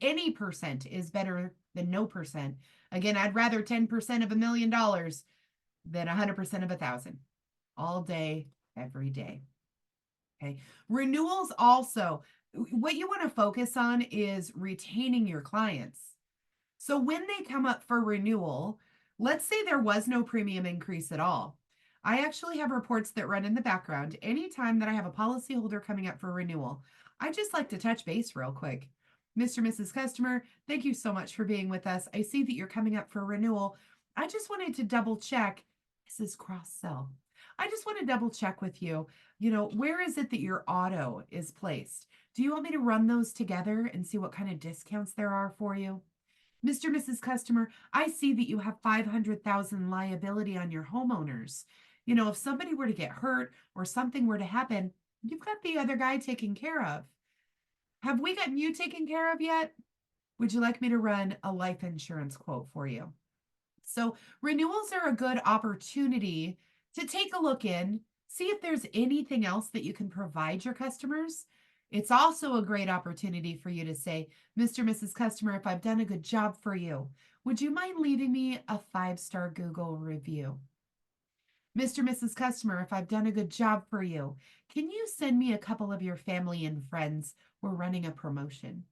any percent is better than no percent. Again, I'd rather 10% of $1,000,000 than 100% of 1,000 all day, every day. Okay. Renewals also, what you want to focus on is retaining your clients. So when they come up for renewal, let's say there was no premium increase at all. I actually have reports that run in the background. Anytime that I have a policyholder coming up for renewal, I just like to touch base real quick. Mr. and Mrs. Customer, thank you so much for being with us. I see that you're coming up for renewal. I just wanted to double check. This is cross sell. I just want to double check with you. Where is it that your auto is placed? Do you want me to run those together and see what kind of discounts there are for you? Mr. and Mrs. Customer, I see that you have 500,000 liability on your homeowners. If somebody were to get hurt or something were to happen, you've got the other guy taken care of. Have we gotten you taken care of yet? Would you like me to run a life insurance quote for you? So, renewals are a good opportunity to take a look in, see if there's anything else that you can provide your customers. It's also a great opportunity for you to say, Mr. and Mrs. Customer, if I've done a good job for you, would you mind leaving me a 5-star Google review? Mr. and Mrs. Customer, if I've done a good job for you, can you send me a couple of your family and friends? We're running a promotion.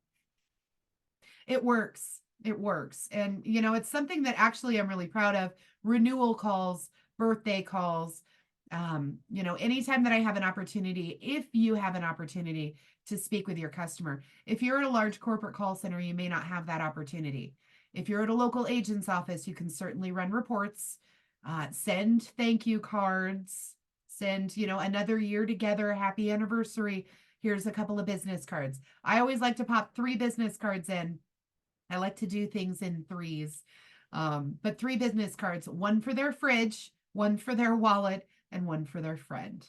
It works. It works. And, it's something that actually I'm really proud of. Renewal calls, birthday calls, anytime that I have an opportunity, if you have an opportunity to speak with your customer, if you're at a large corporate call center, you may not have that opportunity. If you're at a local agent's office, you can certainly run reports, send thank you cards, send, another year together, happy anniversary. Here's a couple of business cards. I always like to pop 3 business cards in. I like to do things in threes. But 3 business cards, one for their fridge, one for their wallet, and one for their friend.